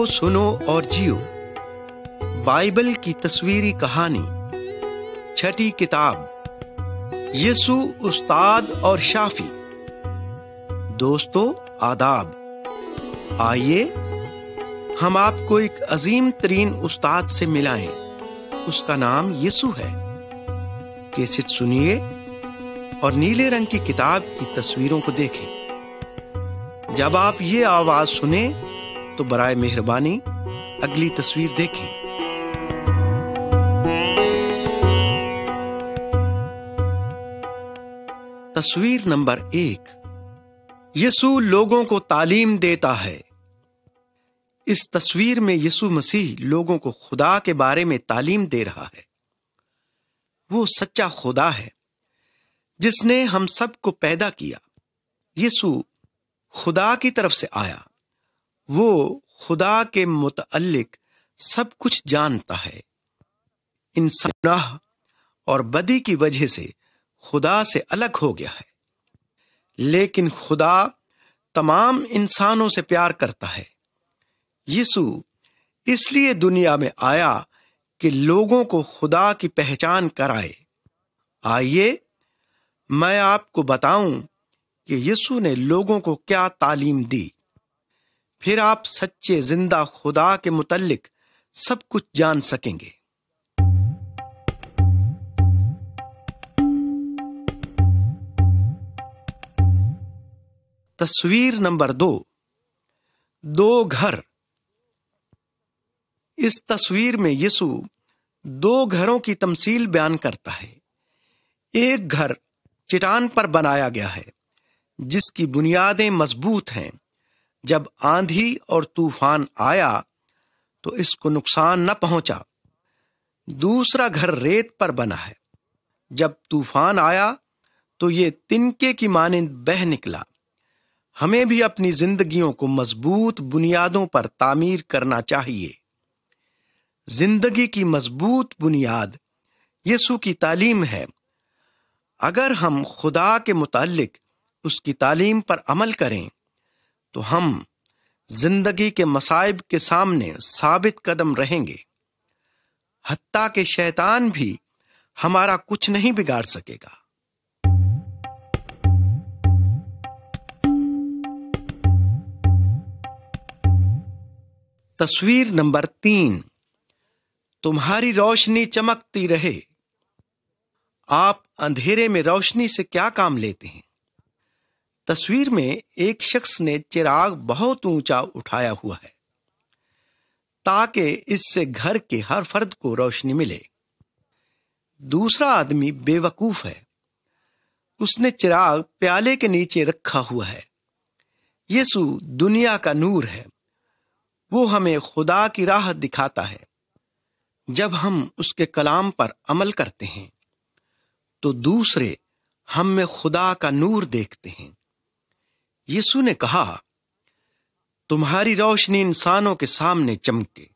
دیکھو، سنو اور جیو، بائبل کی تصویری کہانی، چھٹی کتاب، یسوع استاد اور شافی۔ دوستو آداب، آئیے ہم آپ کو ایک عظیم ترین استاد سے ملائیں۔ اس کا نام یسوع ہے۔ کیسٹ سنیے اور نیلے رنگ کی کتاب کی تصویروں کو دیکھیں۔ جب آپ یہ آواز سنیں تو برائے مہربانی اگلی تصویر دیکھیں۔ تصویر نمبر 1، یسوع لوگوں کو تعلیم دیتا ہے۔ اس تصویر میں یسوع مسیح لوگوں کو خدا کے بارے میں تعلیم دے رہا ہے۔ وہ سچا خدا ہے جس نے ہم سب کو پیدا کیا۔ یسوع خدا کی طرف سے آیا۔ وہ خدا کے متعلق سب کچھ جانتا ہے۔ انسان گناہ اور بدی کی وجہ سے خدا سے الگ ہو گیا ہے، لیکن خدا تمام انسانوں سے پیار کرتا ہے۔ یسوع اس لیے دنیا میں آیا کہ لوگوں کو خدا کی پہچان کرائے۔ آئیے میں آپ کو بتاؤں کہ یسوع نے لوگوں کو کیا تعلیم دی، پھر آپ سچے زندہ خدا کے متعلق سب کچھ جان سکیں گے۔ تصویر نمبر 2، دو گھر۔ اس تصویر میں یسوع دو گھروں کی تمثیل بیان کرتا ہے۔ ایک گھر چٹان پر بنایا گیا ہے جس کی بنیادیں مضبوط ہیں۔ جب آندھی اور طوفان آیا تو اس کو نقصان نہ پہنچا۔ دوسرا گھر ریت پر بنا ہے۔ جب طوفان آیا تو یہ تنکے کی مانند بہہ نکلا۔ ہمیں بھی اپنی زندگیوں کو مضبوط بنیادوں پر تعمیر کرنا چاہیے۔ زندگی کی مضبوط بنیاد یسوع کی تعلیم ہے۔ اگر ہم خدا کے متعلق اس کی تعلیم پر عمل کریں تو ہم زندگی کے مصائب کے سامنے ثابت قدم رہیں گے۔ حتیٰ کہ شیطان بھی ہمارا کچھ نہیں بگاڑ سکے گا۔ تصویر نمبر 3، تمہاری روشنی چمکتی رہے۔ آپ اندھیرے میں روشنی سے کیا کام لیتے ہیں؟ تصویر میں ایک شخص نے چراغ بہت اونچا اٹھایا ہوا ہے تاکہ اس سے گھر کے ہر فرد کو روشنی ملے۔ دوسرا آدمی بے وقوف ہے۔ اس نے چراغ پیالے کے نیچے رکھا ہوا ہے۔ یسوع دنیا کا نور ہے۔ وہ ہمیں خدا کی راہ دکھاتا ہے۔ جب ہم اس کے کلام پر عمل کرتے ہیں تو دوسرے ہم میں خدا کا نور دیکھتے ہیں۔ یسوع نے کہا، تمہاری روشنی انسانوں کے سامنے چمکے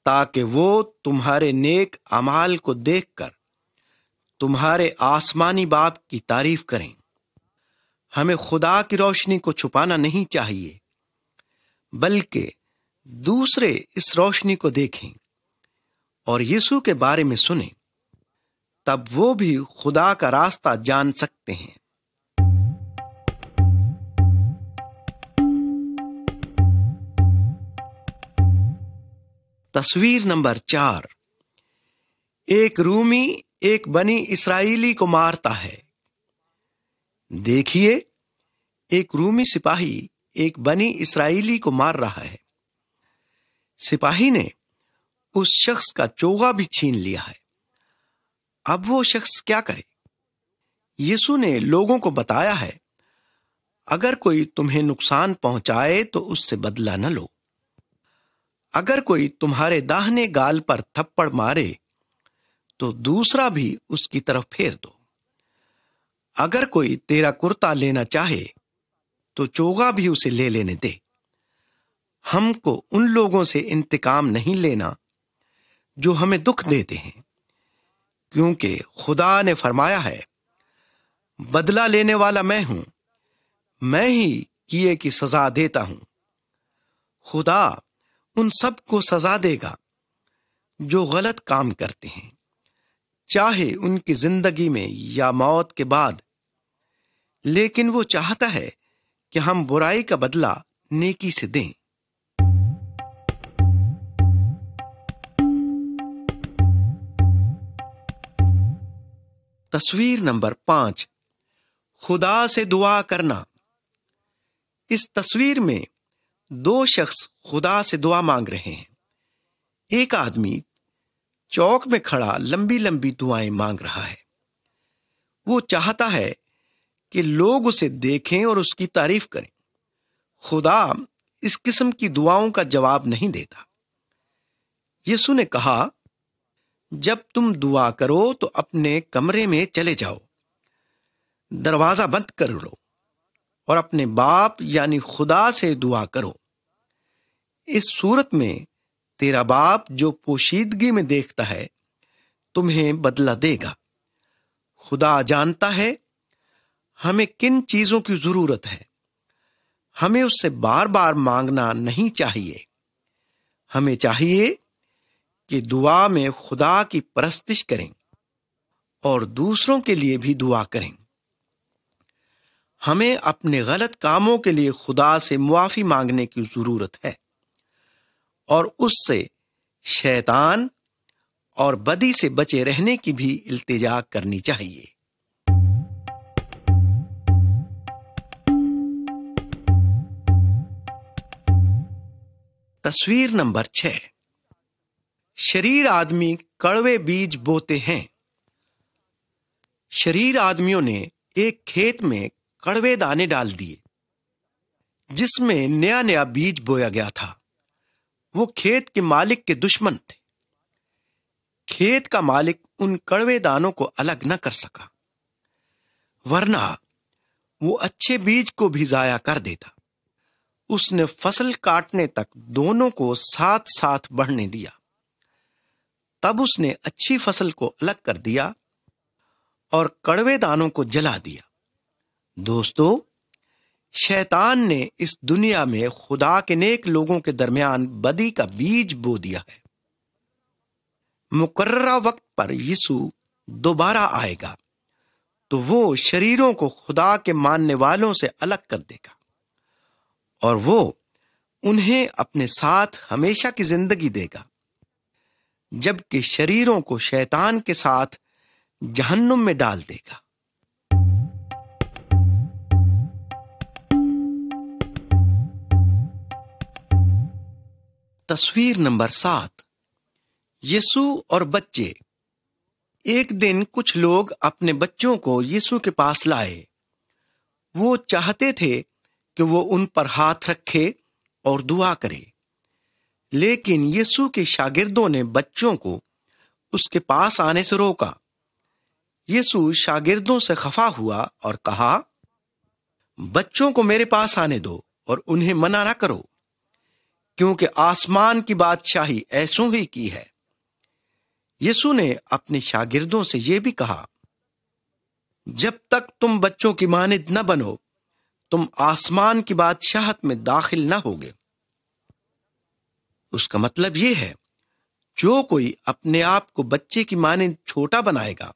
تاکہ وہ تمہارے نیک اعمال کو دیکھ کر تمہارے آسمانی باپ کی تعریف کریں۔ ہمیں خدا کی روشنی کو چھپانا نہیں چاہیے، بلکہ دوسرے اس روشنی کو دیکھیں اور یسوع کے بارے میں سنیں، تب وہ بھی خدا کا راستہ جان سکتے ہیں۔ تصویر نمبر 4، ایک رومی ایک بنی اسرائیلی کو مارتا ہے۔ دیکھیے، ایک رومی سپاہی ایک بنی اسرائیلی کو مار رہا ہے۔ سپاہی نے اس شخص کا چوغا بھی چھین لیا ہے۔ اب وہ شخص کیا کرے؟ یسوع نے لوگوں کو بتایا ہے، اگر کوئی تمہیں نقصان پہنچائے تو اس سے بدلہ نہ لو۔ اگر کوئی تمہارے داہنے گال پر تھپڑ مارے تو دوسرا بھی اس کی طرف پھیر دو۔ اگر کوئی تیرا کرتا لینا چاہے تو چوغا بھی اسے لے لینے دے۔ ہم کو ان لوگوں سے انتقام نہیں لینا جو ہمیں دکھ دیتے ہیں، کیونکہ خدا نے فرمایا ہے، بدلہ لینے والا میں ہوں، میں ہی کیے کی سزا دیتا ہوں۔ خدا ان سب کو سزا دے گا جو غلط کام کرتے ہیں، چاہے ان کی زندگی میں یا موت کے بعد، لیکن وہ چاہتا ہے کہ ہم برائی کا بدلہ نیکی سے دیں۔ تصویر نمبر 5، خدا سے دعا کرنا۔ اس تصویر میں 2 شخص خدا سے دعا مانگ رہے ہیں۔ ایک آدمی چوک میں کھڑا لمبی لمبی دعائیں مانگ رہا ہے۔ وہ چاہتا ہے کہ لوگ اسے دیکھیں اور اس کی تعریف کریں۔ خدا اس قسم کی دعاؤں کا جواب نہیں دیتا۔ یسوع نے کہا، جب تم دعا کرو تو اپنے کمرے میں چلے جاؤ، دروازہ بند کر لو اور اپنے باپ یعنی خدا سے دعا کرو۔ اس صورت میں تیرا باپ جو پوشیدگی میں دیکھتا ہے تمہیں بدلہ دے گا۔ خدا جانتا ہے ہمیں کن چیزوں کی ضرورت ہے۔ ہمیں اس سے بار بار مانگنا نہیں چاہیے۔ ہمیں چاہیے کہ دعا میں خدا کی پرستش کریں اور دوسروں کے لیے بھی دعا کریں۔ ہمیں اپنے غلط کاموں کے لیے خدا سے معافی مانگنے کی ضرورت ہے اور اس سے شیطان اور بدی سے بچے رہنے کی بھی التجا کرنی چاہیے۔ تصویر نمبر 6، شریر آدمی کڑوے بیج بوتے ہیں۔ شریر آدمیوں نے ایک کھیت میں کڑوے دانے ڈال دیے جس میں نیا نیا بیج بویا گیا تھا۔ وہ کھیت کے مالک کے دشمن تھے۔ کھیت کا مالک ان کڑوے دانوں کو الگ نہ کر سکا، ورنہ وہ اچھے بیج کو بھی ضائع کر دیتا۔ اس نے فصل کاٹنے تک دونوں کو ساتھ ساتھ بڑھنے دیا۔ تب اس نے اچھی فصل کو الگ کر دیا اور کڑوے دانوں کو جلا دیا۔ دوستو، شیطان نے اس دنیا میں خدا کے نیک لوگوں کے درمیان بدی کا بیج بو دیا ہے۔ مقررہ وقت پر یسوع دوبارہ آئے گا تو وہ شریروں کو خدا کے ماننے والوں سے الگ کر دے گا اور وہ انہیں اپنے ساتھ ہمیشہ کی زندگی دے گا، جبکہ شریروں کو شیطان کے ساتھ جہنم میں ڈال دے گا۔ تصویر نمبر 7، یسوع اور بچے۔ ایک دن کچھ لوگ اپنے بچوں کو یسوع کے پاس لائے۔ وہ چاہتے تھے کہ وہ ان پر ہاتھ رکھے اور دعا کرے، لیکن یسوع کے شاگردوں نے بچوں کو اس کے پاس آنے سے روکا۔ یسوع شاگردوں سے خفا ہوا اور کہا، بچوں کو میرے پاس آنے دو اور انہیں منع نہ کرو، کیونکہ آسمان کی بادشاہی ایسوں ہی کی ہے۔ یسوع نے اپنے شاگردوں سے یہ بھی کہا، جب تک تم بچوں کی مانند نہ بنو تم آسمان کی بادشاہت میں داخل نہ ہوگے۔ اس کا مطلب یہ ہے، جو کوئی اپنے آپ کو بچے کی مانند چھوٹا بنائے گا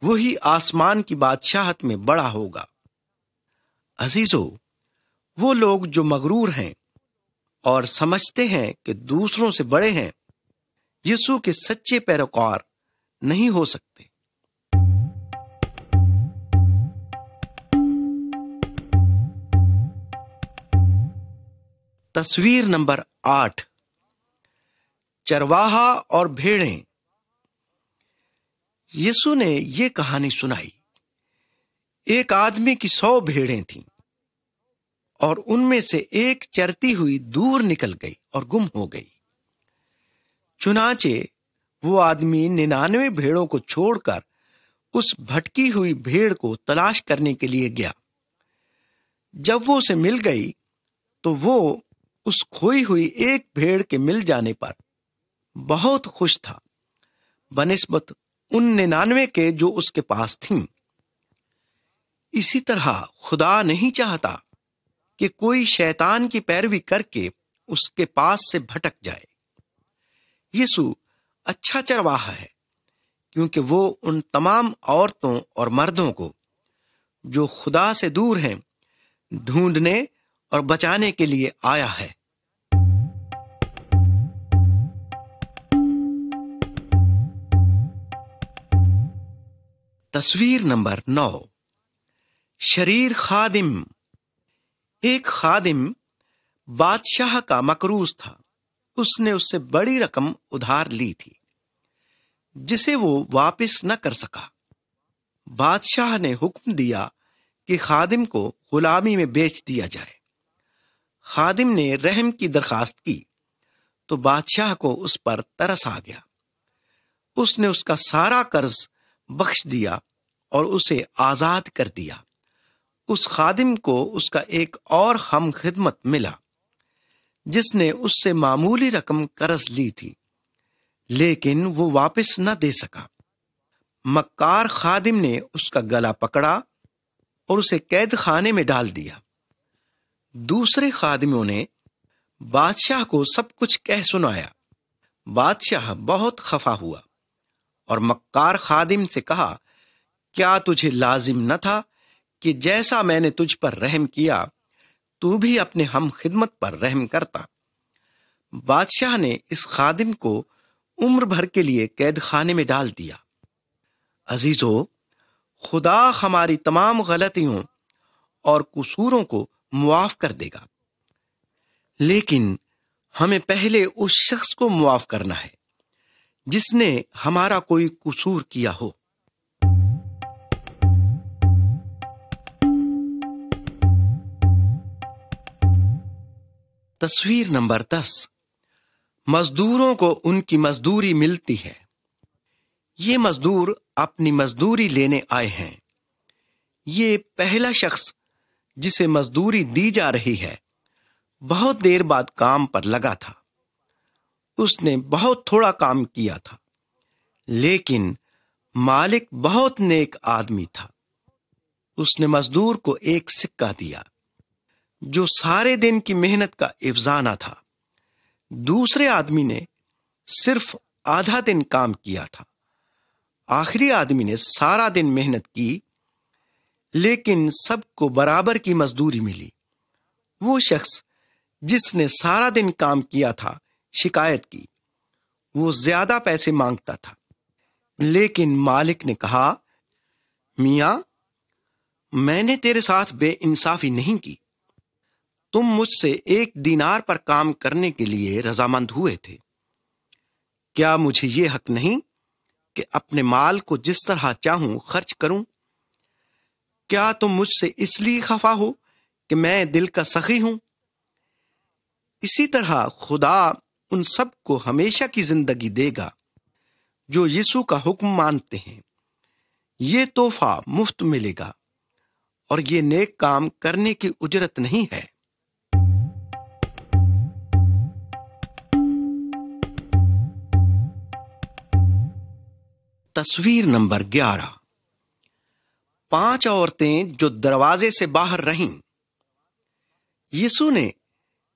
وہی آسمان کی بادشاہت میں بڑا ہوگا۔ عزیزو، وہ لوگ جو مغرور ہیں اور سمجھتے ہیں کہ دوسروں سے بڑے ہیں، یسوع کے سچے پیروکار نہیں ہو سکتے۔ تصویر نمبر 8، چرواہا اور بھیڑیں۔ یسوع نے یہ کہانی سنائی۔ ایک آدمی کی 100 بھیڑیں تھیں اور ان میں سے ایک چرتی ہوئی دور نکل گئی اور گم ہو گئی۔ چنانچہ وہ آدمی 99 بھیڑوں کو چھوڑ کر اس بھٹکی ہوئی بھیڑ کو تلاش کرنے کے لیے گیا۔ جب وہ اسے مل گئی تو وہ اس کھوئی ہوئی ایک بھیڑ کے مل جانے پر بہت خوش تھا، بنسبت ان 99 کے جو اس کے پاس تھیں۔ اسی طرح خدا نہیں چاہتا کہ کوئی شیطان کی پیروی کر کے اس کے پاس سے بھٹک جائے۔ یسوع اچھا چرواہا ہے، کیونکہ وہ ان تمام عورتوں اور مردوں کو جو خدا سے دور ہیں ڈھونڈنے اور بچانے کے لیے آیا ہے۔ تصویر نمبر 9، شریر خادم۔ ایک خادم بادشاہ کا مقروض تھا۔ اس نے اس سے بڑی رقم ادھار لی تھی جسے وہ واپس نہ کر سکا۔ بادشاہ نے حکم دیا کہ خادم کو غلامی میں بیچ دیا جائے۔ خادم نے رحم کی درخواست کی تو بادشاہ کو اس پر ترس آ گیا۔ اس نے اس کا سارا قرض بخش دیا اور اسے آزاد کر دیا۔ اس خادم کو اس کا ایک اور ہم خدمت ملا جس نے اس سے معمولی رقم قرض لی تھی، لیکن وہ واپس نہ دے سکا۔ مکار خادم نے اس کا گلا پکڑا اور اسے قید خانے میں ڈال دیا۔ دوسرے خادموں نے بادشاہ کو سب کچھ کہہ سنایا۔ بادشاہ بہت خفا ہوا اور مکار خادم سے کہا، کیا تجھے لازم نہ تھا کہ جیسا میں نے تجھ پر رحم کیا تو بھی اپنے ہم خدمت پر رحم کرتا؟ بادشاہ نے اس خادم کو عمر بھر کے لیے قید خانے میں ڈال دیا۔ عزیزو، خدا ہماری تمام غلطیوں اور قصوروں کو معاف کر دے گا، لیکن ہمیں پہلے اس شخص کو معاف کرنا ہے جس نے ہمارا کوئی قصور کیا ہو۔ تصویر نمبر 10، مزدوروں کو ان کی مزدوری ملتی ہے۔ یہ مزدور اپنی مزدوری لینے آئے ہیں۔ یہ پہلا شخص جسے مزدوری دی جا رہی ہے بہت دیر بعد کام پر لگا تھا۔ اس نے بہت تھوڑا کام کیا تھا، لیکن مالک بہت نیک آدمی تھا۔ اس نے مزدور کو ایک سکہ دیا جو سارے دن کی محنت کا افزانہ تھا۔ دوسرے آدمی نے صرف آدھا دن کام کیا تھا۔ آخری آدمی نے سارا دن محنت کی، لیکن سب کو برابر کی مزدوری ملی۔ وہ شخص جس نے سارا دن کام کیا تھا شکایت کی، وہ زیادہ پیسے مانگتا تھا، لیکن مالک نے کہا، میاں، میں نے تیرے ساتھ بے انصافی نہیں کی۔ تم مجھ سے 1 دینار پر کام کرنے کے لیے رضامند ہوئے تھے۔ کیا مجھے یہ حق نہیں کہ اپنے مال کو جس طرح چاہوں خرچ کروں؟ کیا تم مجھ سے اس لیے خفا ہو کہ میں دل کا سخی ہوں؟ اسی طرح خدا ان سب کو ہمیشہ کی زندگی دے گا جو یسوع کا حکم مانتے ہیں۔ یہ تحفہ مفت ملے گا اور یہ نیک کام کرنے کی اجرت نہیں ہے۔ تصویر نمبر 11، 5 عورتیں جو دروازے سے باہر رہیں۔ یسوع نے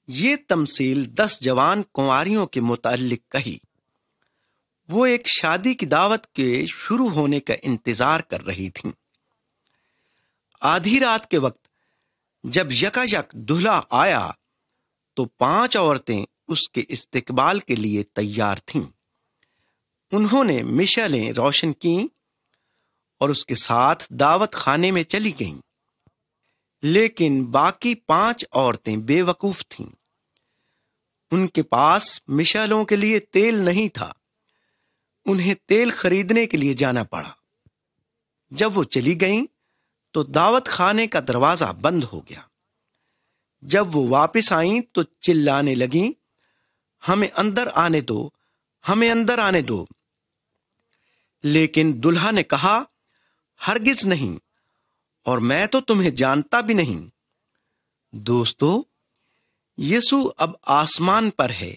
یہ تمثیل 10 جوان کنواریوں کے متعلق کہی۔ وہ ایک شادی کی دعوت کے شروع ہونے کا انتظار کر رہی تھیں۔ آدھی رات کے وقت جب یکایک دلہا آیا تو 5 عورتیں اس کے استقبال کے لیے تیار تھیں۔ انہوں نے مشعلیں روشن کیں اور اس کے ساتھ دعوت خانے میں چلی گئیں، لیکن باقی 5 عورتیں بے وقوف تھیں۔ ان کے پاس مشعلوں کے لیے تیل نہیں تھا۔ انہیں تیل خریدنے کے لیے جانا پڑا۔ جب وہ چلی گئیں تو دعوت خانے کا دروازہ بند ہو گیا۔ جب وہ واپس آئیں تو چلانے لگیں، ہمیں اندر آنے دو، ہمیں اندر آنے دو۔ لیکن دلہا نے کہا، ہرگز نہیں، اور میں تو تمہیں جانتا بھی نہیں۔ دوستو، یسوع اب آسمان پر ہے۔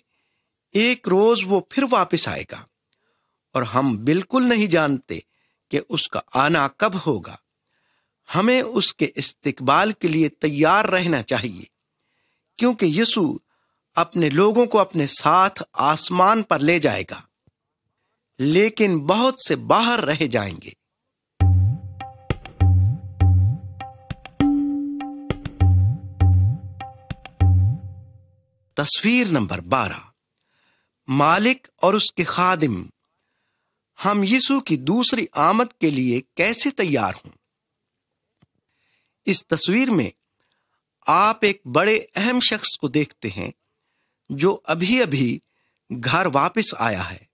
ایک روز وہ پھر واپس آئے گا اور ہم بالکل نہیں جانتے کہ اس کا آنا کب ہوگا۔ ہمیں اس کے استقبال کے لیے تیار رہنا چاہیے، کیونکہ یسوع اپنے لوگوں کو اپنے ساتھ آسمان پر لے جائے گا، لیکن بہت سے باہر رہ جائیں گے۔ تصویر نمبر 12، مالک اور اس کے خادم۔ ہم یسوع کی دوسری آمد کے لیے کیسے تیار ہوں؟ اس تصویر میں آپ ایک بڑے اہم شخص کو دیکھتے ہیں جو ابھی ابھی گھر واپس آیا ہے۔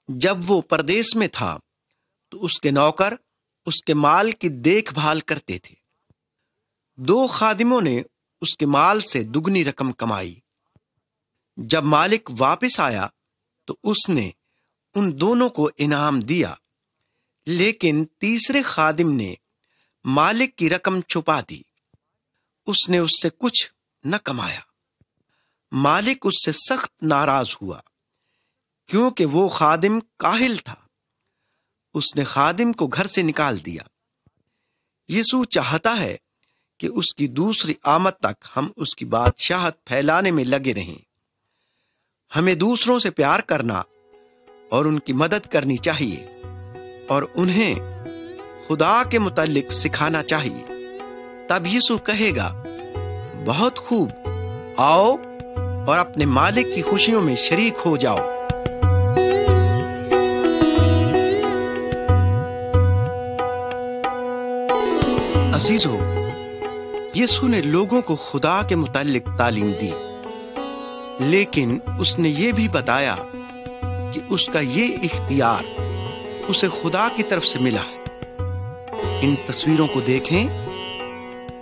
جب وہ پردیس میں تھا تو اس کے نوکر اس کے مال کی دیکھ بھال کرتے تھے۔ 2 خادموں نے اس کے مال سے دگنی رقم کمائی۔ جب مالک واپس آیا تو اس نے ان دونوں کو انعام دیا، لیکن تیسرے خادم نے مالک کی رقم چھپا دی۔ اس نے اس سے کچھ نہ کمایا۔ مالک اس سے سخت ناراض ہوا کیونکہ وہ خادم کاہل تھا۔ اس نے خادم کو گھر سے نکال دیا۔ یسوع چاہتا ہے کہ اس کی دوسری آمد تک ہم اس کی بادشاہت پھیلانے میں لگے رہیں۔ ہمیں دوسروں سے پیار کرنا اور ان کی مدد کرنی چاہیے اور انہیں خدا کے متعلق سکھانا چاہیے۔ تب یسوع کہے گا، بہت خوب، آؤ اور اپنے مالک کی خوشیوں میں شریک ہو جاؤ۔ عزیزو، یسوع نے لوگوں کو خدا کے متعلق تعلیم دی، لیکن اس نے یہ بھی بتایا کہ اس کا یہ اختیار اسے خدا کی طرف سے ملا ہے۔ ان تصویروں کو دیکھیں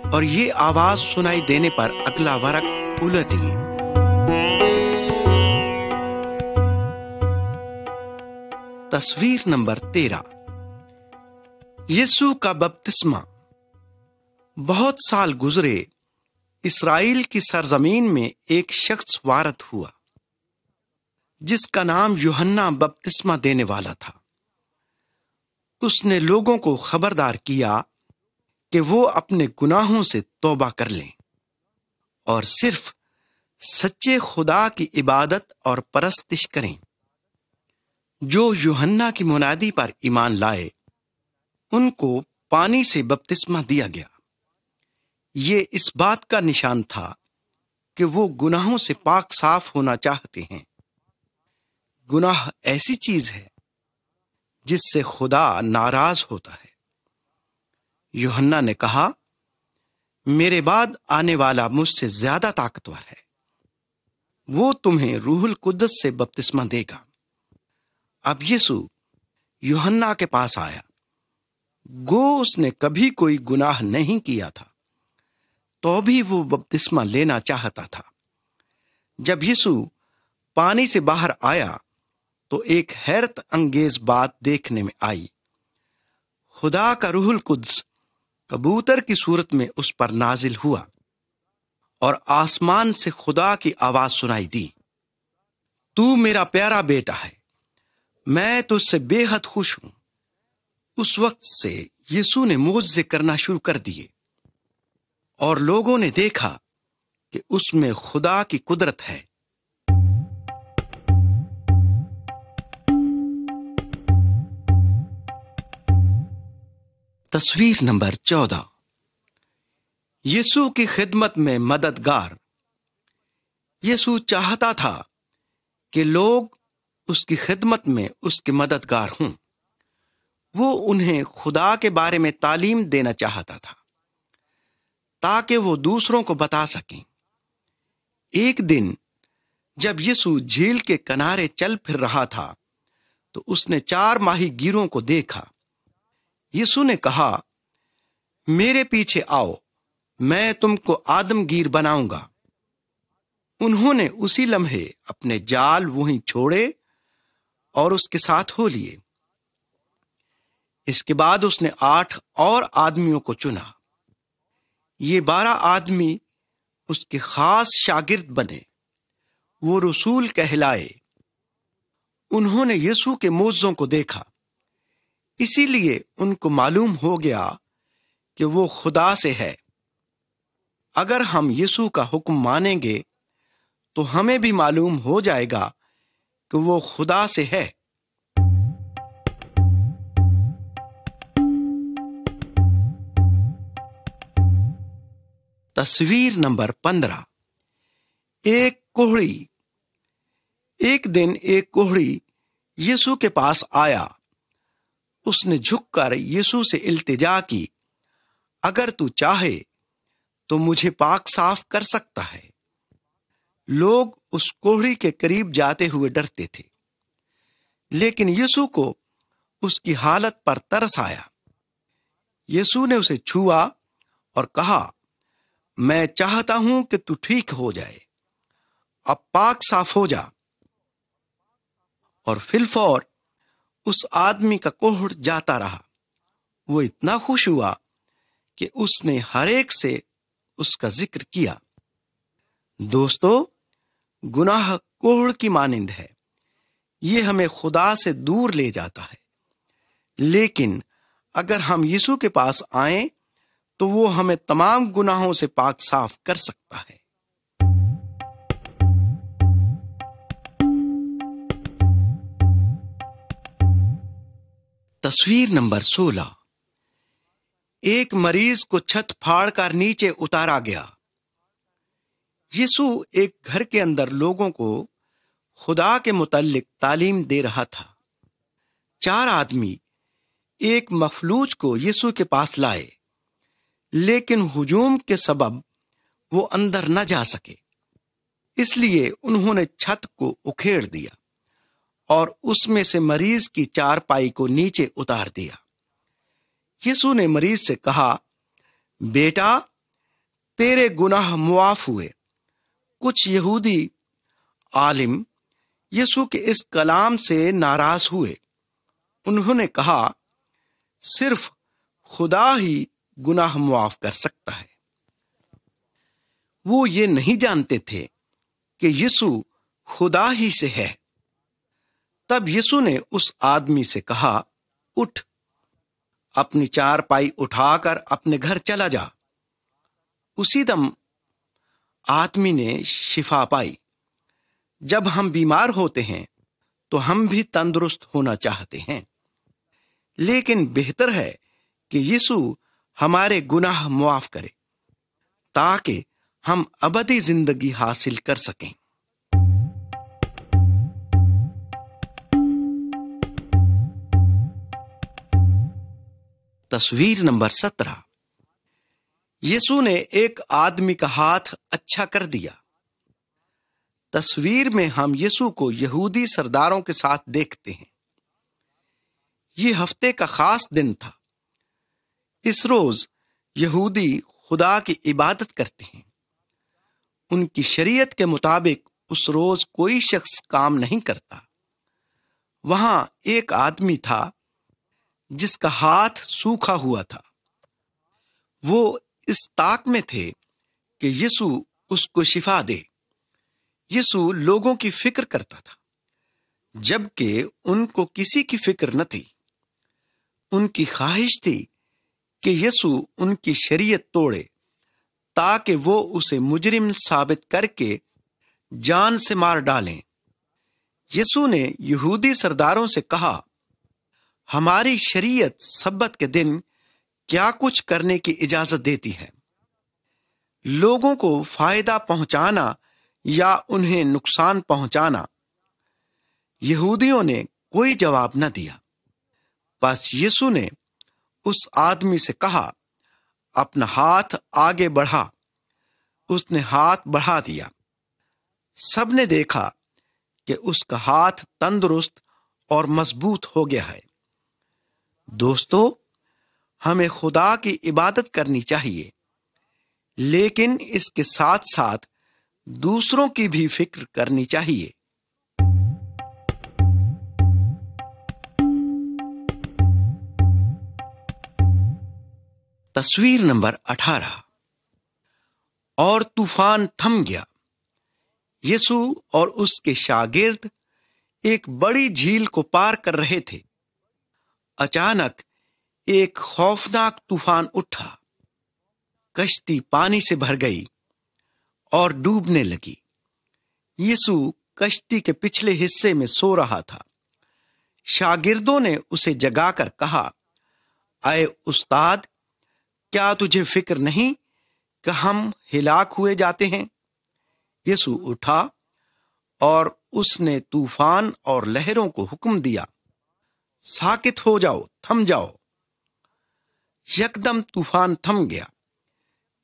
اور یہ آواز سنائی دینے پر اگلا ورق الٹیے۔ تصویر نمبر 13، یسوع کا بپتسمہ۔ بہت سال گزرے، اسرائیل کی سرزمین میں ایک شخص وارد ہوا جس کا نام یوحنا بپتسمہ دینے والا تھا۔ اس نے لوگوں کو خبردار کیا کہ وہ اپنے گناہوں سے توبہ کر لیں اور صرف سچے خدا کی عبادت اور پرستش کریں۔ جو یوحنا کی منادی پر ایمان لائے ان کو پانی سے بپتسمہ دیا گیا۔ یہ اس بات کا نشان تھا کہ وہ گناہوں سے پاک صاف ہونا چاہتے ہیں۔ گناہ ایسی چیز ہے جس سے خدا ناراض ہوتا ہے۔ یوحنا نے کہا، میرے بعد آنے والا مجھ سے زیادہ طاقتور ہے، وہ تمہیں روح القدس سے بپتسمہ دے گا۔ اب یسوع یوحنا کے پاس آیا، گو اس نے کبھی کوئی گناہ نہیں کیا تھا، تو بھی وہ بپتسمہ لینا چاہتا تھا۔ جب یسوع پانی سے باہر آیا تو ایک حیرت انگیز بات دیکھنے میں آئی۔ خدا کا روح القدس کبوتر کی صورت میں اس پر نازل ہوا اور آسمان سے خدا کی آواز سنائی دی، تو میرا پیارا بیٹا ہے، میں تجھ سے بے حد خوش ہوں۔ اس وقت سے یسوع نے معجزے کرنا شروع کر دیے اور لوگوں نے دیکھا کہ اس میں خدا کی قدرت ہے۔ تصویر نمبر 14، یسوع کی خدمت میں مددگار۔ یسوع چاہتا تھا کہ لوگ اس کی خدمت میں اس کے مددگار ہوں۔ وہ انہیں خدا کے بارے میں تعلیم دینا چاہتا تھا تاکہ وہ دوسروں کو بتا سکیں۔ ایک دن جب یسوع جھیل کے کنارے چل پھر رہا تھا تو اس نے 4 ماہی گیروں کو دیکھا۔ یسوع نے کہا، میرے پیچھے آؤ، میں تم کو آدم گیر بناؤں گا۔ انہوں نے اسی لمحے اپنے جال وہیں چھوڑے اور اس کے ساتھ ہو لیے۔ اس کے بعد اس نے 8 اور آدمیوں کو چنا۔ یہ 12 آدمی اس کے خاص شاگرد بنے، وہ رسول کہلائے۔ انہوں نے یسوع کے معجزوں کو دیکھا، اسی لیے ان کو معلوم ہو گیا کہ وہ خدا سے ہے۔ اگر ہم یسوع کا حکم مانیں گے تو ہمیں بھی معلوم ہو جائے گا کہ وہ خدا سے ہے۔ تصویر نمبر 15، ایک کوہڑی۔ ایک دن ایک کوہڑی یسوع کے پاس آیا۔ اس نے جھک کر یسوع سے التجا کی، اگر تو چاہے تو مجھے پاک صاف کر سکتا ہے۔ لوگ اس کوہڑی کے قریب جاتے ہوئے ڈرتے تھے، لیکن یسوع کو اس کی حالت پر ترس آیا۔ یسوع نے اسے چھوا اور کہا، میں چاہتا ہوں کہ تو ٹھیک ہو جائے، اب پاک صاف ہو جا۔ اور فی الفور اس آدمی کا کوہڑ جاتا رہا۔ وہ اتنا خوش ہوا کہ اس نے ہر ایک سے اس کا ذکر کیا۔ دوستو، گناہ کوہڑ کی مانند ہے، یہ ہمیں خدا سے دور لے جاتا ہے، لیکن اگر ہم یسوع کے پاس آئیں تو وہ ہمیں تمام گناہوں سے پاک صاف کر سکتا ہے۔ تصویر نمبر 16، ایک مریض کو چھت پھاڑ کر نیچے اتارا گیا۔ یسوع ایک گھر کے اندر لوگوں کو خدا کے متعلق تعلیم دے رہا تھا۔ 4 آدمی ایک مفلوج کو یسوع کے پاس لائے، لیکن ہجوم کے سبب وہ اندر نہ جا سکے، اس لیے انہوں نے چھت کو اکھیڑ دیا اور اس میں سے مریض کی چارپائی کو نیچے اتار دیا۔ یسوع نے مریض سے کہا، بیٹا، تیرے گناہ معاف ہوئے۔ کچھ یہودی عالم یسوع کے اس کلام سے ناراض ہوئے۔ انہوں نے کہا، صرف خدا ہی گناہ معاف کر سکتا ہے۔ وہ یہ نہیں جانتے تھے کہ یسوع خدا ہی سے ہے۔ تب یسوع نے اس آدمی سے کہا، اٹھ، اپنی چارپائی اٹھا کر اپنے گھر چلا جا۔ اسی دم آدمی نے شفا پائی۔ جب ہم بیمار ہوتے ہیں تو ہم بھی تندرست ہونا چاہتے ہیں، لیکن بہتر ہے کہ یسوع ہمارے گناہ معاف کرے تاکہ ہم ابدی زندگی حاصل کر سکیں۔ تصویر نمبر 17، یسوع نے ایک آدمی کا ہاتھ اچھا کر دیا۔ تصویر میں ہم یسوع کو یہودی سرداروں کے ساتھ دیکھتے ہیں۔ یہ ہفتے کا خاص دن تھا۔ اس روز یہودی خدا کی عبادت کرتے ہیں۔ ان کی شریعت کے مطابق اس روز کوئی شخص کام نہیں کرتا۔ وہاں ایک آدمی تھا جس کا ہاتھ سوکھا ہوا تھا۔ وہ اس طاق میں تھے کہ یسوع اس کو شفا دے۔ یسوع لوگوں کی فکر کرتا تھا، جبکہ ان کو کسی کی فکر نہ تھی۔ ان کی خواہش تھی کہ یسوع ان کی شریعت توڑے تاکہ وہ اسے مجرم ثابت کر کے جان سے مار ڈالیں۔ یسوع نے یہودی سرداروں سے کہا، ہماری شریعت سبت کے دن کیا کچھ کرنے کی اجازت دیتی ہے؟ لوگوں کو فائدہ پہنچانا یا انہیں نقصان پہنچانا؟ یہودیوں نے کوئی جواب نہ دیا۔ بس یسوع نے اس آدمی سے کہا، اپنا ہاتھ آگے بڑھا۔ اس نے ہاتھ بڑھا دیا۔ سب نے دیکھا کہ اس کا ہاتھ تندرست اور مضبوط ہو گیا ہے۔ دوستو، ہمیں خدا کی عبادت کرنی چاہیے، لیکن اس کے ساتھ ساتھ دوسروں کی بھی فکر کرنی چاہیے۔ تصویر نمبر 18، اور طوفان تھم گیا۔ یسوع اور اس کے شاگرد ایک بڑی جھیل کو پار کر رہے تھے۔ اچانک ایک خوفناک طوفان اٹھا۔ کشتی پانی سے بھر گئی اور ڈوبنے لگی۔ یسوع کشتی کے پچھلے حصے میں سو رہا تھا۔ شاگردوں نے اسے جگا کر کہا، اے استاد، کیا تجھے فکر نہیں کہ ہم ہلاک ہوئے جاتے ہیں؟ یسوع اٹھا اور اس نے طوفان اور لہروں کو حکم دیا، ساکت ہو جاؤ، تھم جاؤ۔ یکدم طوفان تھم گیا۔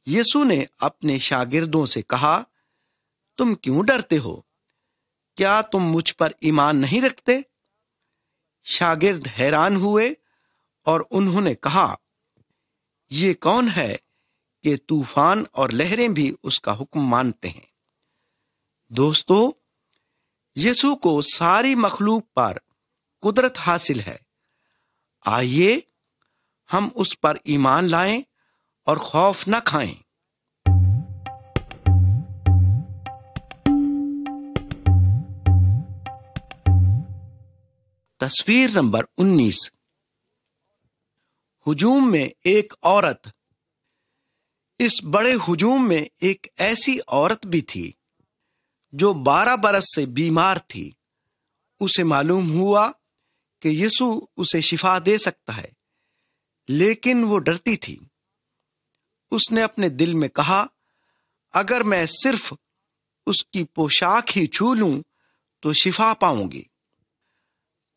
یسوع نے اپنے شاگردوں سے کہا، تم کیوں ڈرتے ہو؟ کیا تم مجھ پر ایمان نہیں رکھتے؟ شاگرد حیران ہوئے اور انہوں نے کہا، یہ کون ہے کہ طوفان اور لہریں بھی اس کا حکم مانتے ہیں؟ دوستو، یسوع کو ساری مخلوق پر قدرت حاصل ہے۔ آئیے ہم اس پر ایمان لائیں اور خوف نہ کھائیں۔ تصویر نمبر 19۔ ہجوم میں ایک عورت۔ اس بڑے ہجوم میں ایک ایسی عورت بھی تھی جو 12 برس سے بیمار تھی۔ اسے معلوم ہوا کہ یسوع اسے شفا دے سکتا ہے، لیکن وہ ڈرتی تھی۔ اس نے اپنے دل میں کہا، اگر میں صرف اس کی پوشاک ہی چھو لوں تو شفا پاؤں گی۔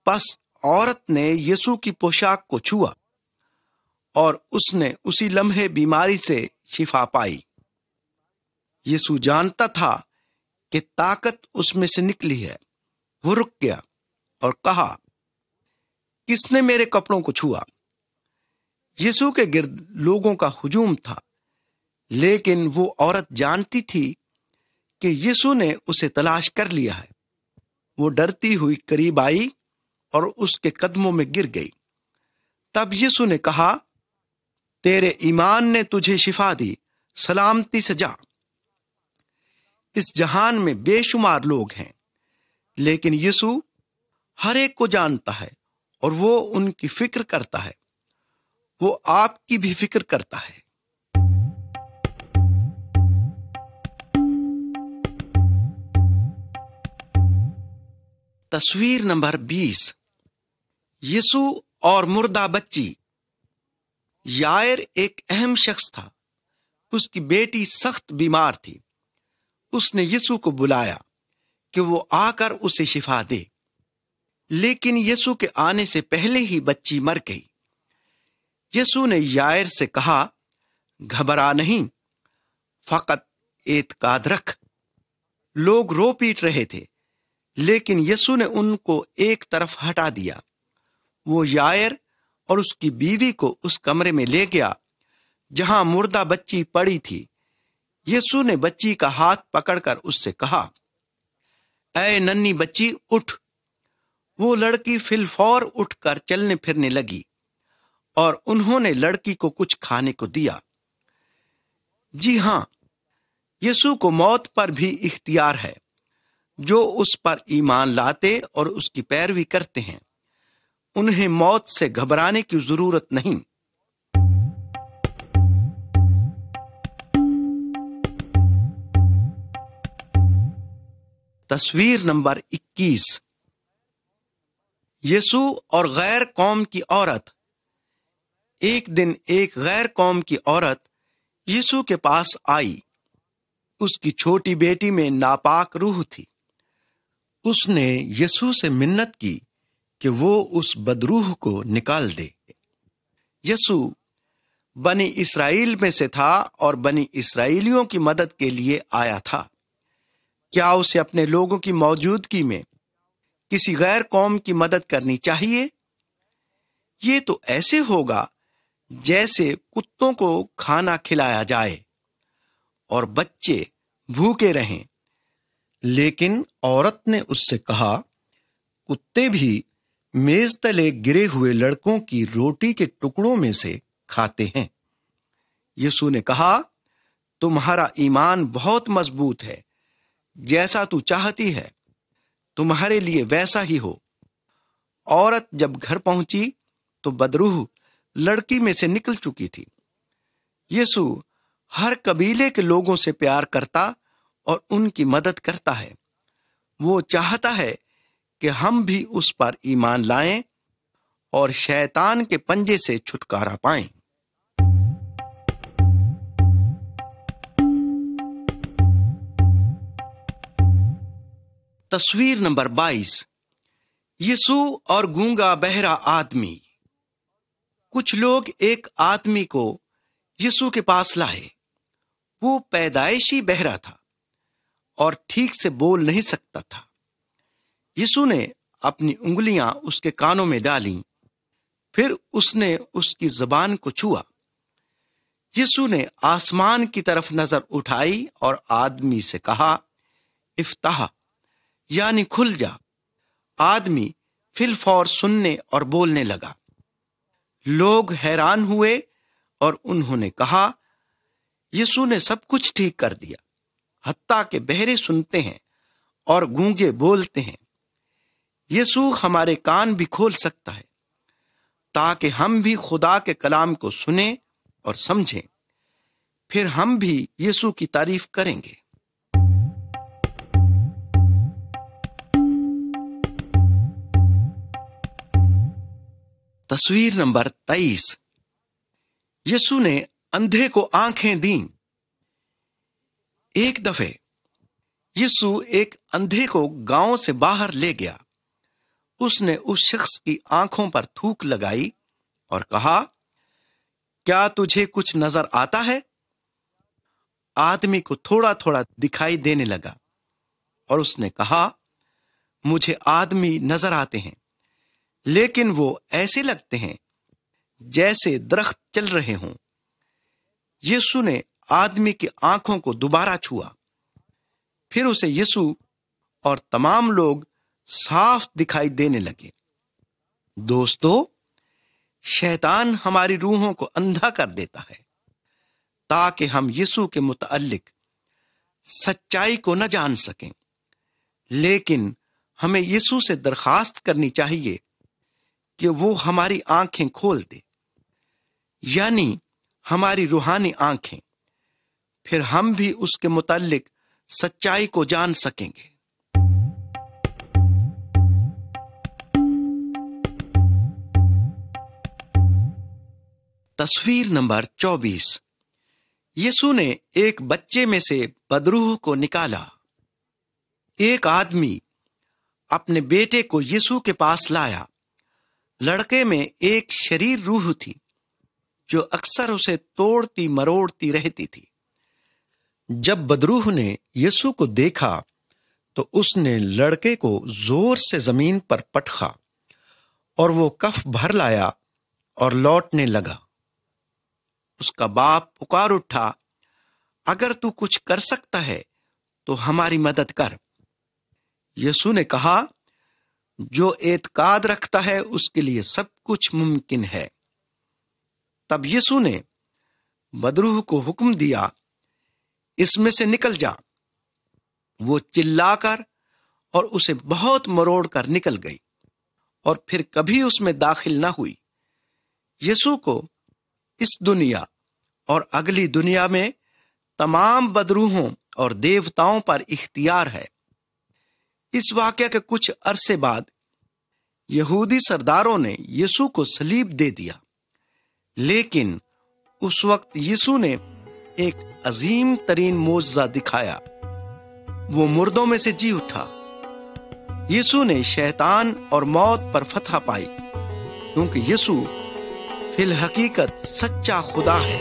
پس عورت نے یسوع کی پوشاک کو چھوا اور اس نے اسی لمحے بیماری سے شفا پائی۔ یسوع جانتا تھا کہ طاقت اس میں سے نکلی ہے۔ وہ رک گیا اور کہا، کس نے میرے کپڑوں کو چھوا؟ یسوع کے گرد لوگوں کا ہجوم تھا، لیکن وہ عورت جانتی تھی کہ یسوع نے اسے تلاش کر لیا ہے۔ وہ ڈرتی ہوئی قریب آئی اور اس کے قدموں میں گر گئی۔ تب یسوع نے کہا، تیرے ایمان نے تجھے شفا دی، سلامتی سے جا۔ اس جہان میں بے شمار لوگ ہیں، لیکن یسوع ہر ایک کو جانتا ہے اور وہ ان کی فکر کرتا ہے۔ وہ آپ کی بھی فکر کرتا ہے۔ تصویر نمبر 20۔ یسوع اور مردہ بچی۔ یائر ایک اہم شخص تھا۔ اس کی بیٹی سخت بیمار تھی۔ اس نے یسوع کو بلایا کہ وہ آ کر اسے شفا دے، لیکن یسوع کے آنے سے پہلے ہی بچی مر گئی۔ یسوع نے یائر سے کہا، گھبرا نہیں، فقط اعتقاد رکھ۔ لوگ رو پیٹ رہے تھے، لیکن یسوع نے ان کو ایک طرف ہٹا دیا۔ وہ یائر اور اس کی بیوی کو اس کمرے میں لے گیا جہاں مردہ بچی پڑی تھی۔ یسوع نے بچی کا ہاتھ پکڑ کر اس سے کہا، اے ننھی بچی، اٹھ۔ وہ لڑکی فی الفور اٹھ کر چلنے پھرنے لگی اور انہوں نے لڑکی کو کچھ کھانے کو دیا۔ جی ہاں، یسوع کو موت پر بھی اختیار ہے۔ جو اس پر ایمان لاتے اور اس کی پیروی کرتے ہیں، انہیں موت سے گھبرانے کی ضرورت نہیں۔ تصویر نمبر 21۔ یسوع اور غیر قوم کی عورت۔ ایک دن ایک غیر قوم کی عورت یسوع کے پاس آئی۔ اس کی چھوٹی بیٹی میں ناپاک روح تھی۔ اس نے یسوع سے منت کی کہ وہ اس بدروح کو نکال دے۔ یسوع بنی اسرائیل میں سے تھا اور بنی اسرائیلیوں کی مدد کے لیے آیا تھا۔ کیا اسے اپنے لوگوں کی موجودگی میں کسی غیر قوم کی مدد کرنی چاہیے؟ یہ تو ایسے ہوگا جیسے کتوں کو کھانا کھلایا جائے اور بچے بھوکے رہیں۔ لیکن عورت نے اس سے کہا، کتے بھی میز تلے گرے ہوئے لڑکوں کی روٹی کے ٹکڑوں میں سے کھاتے ہیں۔ یسوع نے کہا، تمہارا ایمان بہت مضبوط ہے، جیسا تو چاہتی ہے تمہارے لیے ویسا ہی ہو۔ عورت جب گھر پہنچی تو بدروح لڑکی میں سے نکل چکی تھی۔ یسوع ہر قبیلے کے لوگوں سے پیار کرتا اور ان کی مدد کرتا ہے۔ وہ چاہتا ہے کہ ہم بھی اس پر ایمان لائیں اور شیطان کے پنجے سے چھٹکارا پائیں۔ تصویر نمبر 22، یسوع اور گونگا بہرا آدمی۔ کچھ لوگ ایک آدمی کو یسوع کے پاس لائے۔ وہ پیدائشی بہرا تھا اور ٹھیک سے بول نہیں سکتا تھا۔ یسوع نے اپنی انگلیاں اس کے کانوں میں ڈالیں، پھر اس نے اس کی زبان کو چھوا۔ یسوع نے آسمان کی طرف نظر اٹھائی اور آدمی سے کہا، افتح، یعنی کھل جا۔ آدمی فی الفور سننے اور بولنے لگا۔ لوگ حیران ہوئے اور انہوں نے کہا، یسوع نے سب کچھ ٹھیک کر دیا، حتیٰ کہ بہرے سنتے ہیں اور گونگے بولتے ہیں۔ یسوع ہمارے کان بھی کھول سکتا ہے تاکہ ہم بھی خدا کے کلام کو سنیں اور سمجھیں، پھر ہم بھی یسوع کی تعریف کریں گے۔ تصویر نمبر 23، یسوع نے اندھے کو آنکھیں دیں۔ ایک دفعہ یسوع ایک اندھے کو گاؤں سے باہر لے گیا۔ اس نے اس شخص کی آنکھوں پر تھوک لگائی اور کہا، کیا تجھے کچھ نظر آتا ہے؟ آدمی کو تھوڑا تھوڑا دکھائی دینے لگا اور اس نے کہا، مجھے آدمی نظر آتے ہیں، لیکن وہ ایسے لگتے ہیں جیسے درخت چل رہے ہوں۔ یسوع نے آدمی کی آنکھوں کو دوبارہ چھوا، پھر اسے یسوع اور تمام لوگ صاف دکھائی دینے لگے۔ دوستو، شیطان ہماری روحوں کو اندھا کر دیتا ہے تاکہ ہم یسوع کے متعلق سچائی کو نہ جان سکیں، لیکن ہمیں یسوع سے درخواست کرنی چاہیے کہ وہ ہماری آنکھیں کھول دے، یعنی ہماری روحانی آنکھیں، پھر ہم بھی اس کے متعلق سچائی کو جان سکیں گے۔ تصویر نمبر 24، یسوع نے ایک بچے میں سے بدروح کو نکالا۔ ایک آدمی اپنے بیٹے کو یسوع کے پاس لایا۔ لڑکے میں ایک شریر روح تھی جو اکثر اسے توڑتی مروڑتی رہتی تھی۔ جب بدروح نے یسوع کو دیکھا تو اس نے لڑکے کو زور سے زمین پر پٹخا اور وہ کف بھر لایا اور لوٹنے لگا۔ اس کا باپ پکار اٹھا، اگر تو کچھ کر سکتا ہے تو ہماری مدد کر۔ یسوع نے کہا، جو اعتقاد رکھتا ہے اس کے لیے سب کچھ ممکن ہے۔ تب یسوع نے بدروح کو حکم دیا، اس میں سے نکل جا۔ وہ چلا کر اور اسے بہت مروڑ کر نکل گئی اور پھر کبھی اس میں داخل نہ ہوئی۔ یسوع کو اس دنیا اور اگلی دنیا میں تمام بدروحوں اور دیوتاؤں پر اختیار ہے۔ اس واقعہ کے کچھ عرصے بعد یہودی سرداروں نے یسوع کو صلیب دے دیا، لیکن اس وقت یسوع نے ایک عظیم ترین معجزہ دکھایا۔ وہ مردوں میں سے جی اٹھا۔ یسوع نے شیطان اور موت پر فتح پائی، کیونکہ یسوع فی الحقیقت سچا خدا ہے۔